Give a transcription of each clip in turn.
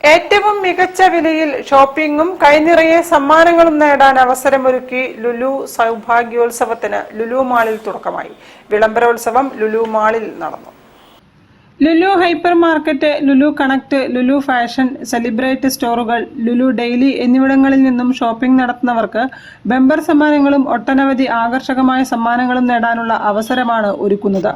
ഏറ്റവും മികച്ച വിലയിൽ ഷോപ്പിംഗും കൈനിറയെ സമ്മാനങ്ങളും നേടാൻ അവസരമൊരുക്കി ലുലു സൗഭാഗ്യോത്സവത്തിന് ലുലു മാളിൽ തുടക്കമായി. വിളംബരോത്സവം ലുലു മാളിൽ നടന്നു. Lulu hyper market, Lulu connect, Lulu fashion, celebrate സ്റ്റോറുകൾ, ലുലു ഡെയിലി എന്നിവിടങ്ങളിൽ നിന്നും ഷോപ്പിംഗ് നടത്തുന്നവർക്ക് ബമ്പർ സമ്മാനങ്ങളും ഒട്ടനവധി ആകർഷകമായ സമ്മാനങ്ങളും നേടാനുള്ള അവസരമാണ് ഒരുക്കുന്നത്.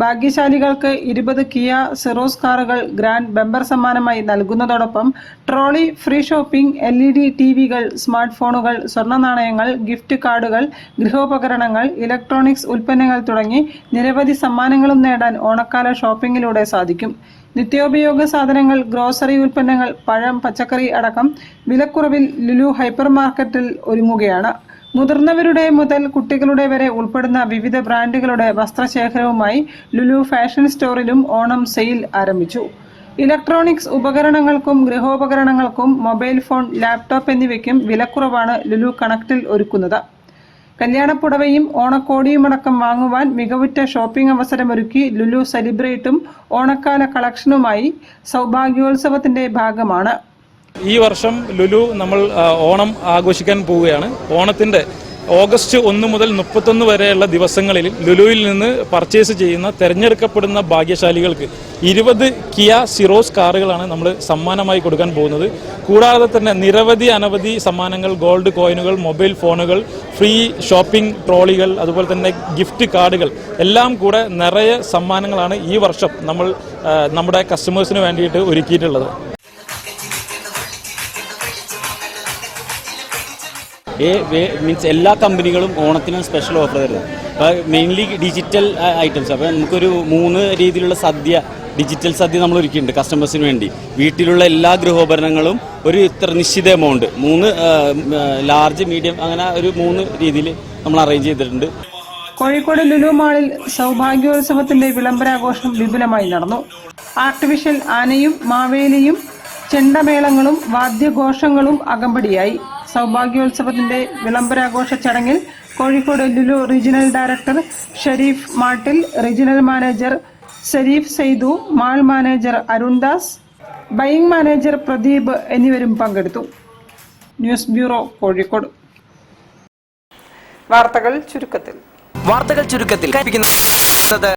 ഭാഗ്യശാലികൾക്ക് 20 കിയ സിറോസ് കാറുകൾ ഗ്രാൻഡ് ബമ്പർ സമ്മാനമായി നൽകുന്നതോടൊപ്പം ട്രോളി, ഫ്രീ ഷോപ്പിംഗ്, LED ടിവികൾ, സ്മാർട്ട് ഫോണുകൾ, സ്വർണ്ണ നാണയങ്ങൾ, ഗിഫ്റ്റ് കാർഡുകൾ, ഗൃഹോപകരണങ്ങൾ, ഇലക്ട്രോണിക്സ് ഉൽപ്പന്നങ്ങൾ തുടങ്ങി നിരവധി സമ്മാനങ്ങളും നേടാൻ ഓണക്കാല ഷോപ്പിംഗിലൂടെ സാധിക്കും. നിത്യോപയോഗ സാധനങ്ങൾ, ഗ്രോസറി ഉൽപ്പന്നങ്ങൾ, പഴം, പച്ചക്കറി അടക്കം വിലക്കുറവിൽ ലുലു ഹൈപ്പർ മാർക്കറ്റിൽ ഒരുങ്ങുകയാണ്. മുതിർന്നവരുടെ മുതൽ കുട്ടികളുടെ വരെ ഉൾപ്പെടുന്ന വിവിധ ബ്രാൻഡുകളുടെ വസ്ത്രശേഖരവുമായി ലുലു ഫാഷൻ സ്റ്റോറിലും ഓണം സെയിൽ ആരംഭിച്ചു. ഇലക്ട്രോണിക്സ് ഉപകരണങ്ങൾക്കും ഗൃഹോപകരണങ്ങൾക്കും മൊബൈൽ ഫോൺ, ലാപ്ടോപ്പ് എന്നിവയ്ക്കും വിലക്കുറവാണ് ലുലു കണക്റ്റിൽ ഒരുക്കുന്നത്. കല്യാണപ്പുടവയും ഓണക്കോടിയുമടക്കം വാങ്ങുവാൻ മികവുറ്റ ഷോപ്പിംഗ് അവസരമൊരുക്കി ലുലു സെലിബ്രേറ്റും ഓണക്കാല കളക്ഷനുമായി സൗഭാഗ്യോത്സവത്തിന്റെ ഭാഗമാണ്. ഈ വർഷം ലുലു നമ്മൾ ഓണം ആഘോഷിക്കാൻ പോവുകയാണ്. ഓണത്തിന്റെ ഓഗസ്റ്റ് 1 മുതൽ 31 വരെയുള്ള ദിവസങ്ങളിൽ ലുലുവിൽ നിന്ന് പർച്ചേസ് ചെയ്യുന്ന തിരഞ്ഞെടുക്കപ്പെടുന്ന ഭാഗ്യശാലികൾക്ക് 20 കിയ സിറോസ് കാറുകളാണ് നമ്മൾ സമ്മാനമായി കൊടുക്കാൻ പോകുന്നത്. കൂടാതെ തന്നെ അനവധി സമ്മാനങ്ങൾ, ഗോൾഡ് കോയിനുകൾ, മൊബൈൽ ഫോണുകൾ, ഫ്രീ ഷോപ്പിംഗ് ട്രോളികൾ, അതുപോലെ തന്നെ ഗിഫ്റ്റ് കാർഡുകൾ എല്ലാം കൂടെ നിറയെ സമ്മാനങ്ങളാണ് ഈ വർഷം നമ്മൾ നമ്മുടെ കസ്റ്റമേഴ്സിന് വേണ്ടിയിട്ട് ഒരുക്കിയിട്ടുള്ളത്. മീൻസ് എല്ലാ കമ്പനികളും ഓണത്തിന് സ്പെഷ്യൽ ഓഫർ തരുന്നത്. അപ്പോൾ മെയിൻലി ഡിജിറ്റൽ ഐറ്റംസ്. അപ്പോൾ നമുക്കൊരു 3 രീതിയിലുള്ള ഡിജിറ്റൽ സദ്യ നമ്മൾ ഒരുക്കിയിട്ടുണ്ട് കസ്റ്റമേഴ്സിന് വേണ്ടി. വീട്ടിലുള്ള എല്ലാ ഗൃഹോപകരണങ്ങളും ഒരു ഇത്ര നിശ്ചിത എമൗണ്ട് 3 ലാർജ്, മീഡിയം, അങ്ങനെ ഒരു 3 രീതിയിൽ നമ്മൾ അറേഞ്ച് ചെയ്തിട്ടുണ്ട്. കോഴിക്കോട് ലുലു മാളിൽ സൗഭാഗ്യോത്സവത്തിന്റെ വിളംബരാഘോഷം വിപുലമായി നടന്നു. ആർട്ടിഫിഷ്യൽ ആനയും മാവേലിയും ചെണ്ടമേളങ്ങളും വാദ്യഘോഷങ്ങളും അകമ്പടിയായി. സൗഭാഗ്യോത്സവത്തിന്റെ വിളംബരാഘോഷ ചടങ്ങിൽ Kozhikode Lulu regional director Shareef Mattil, regional manager Shareef Saithu, mall manager Arundas, buying manager Pradeep എന്നിവരും പങ്കെടുത്തു. News bureau, Kozhikode. വാർത്തകൾ ചുരുക്കത്തിൽ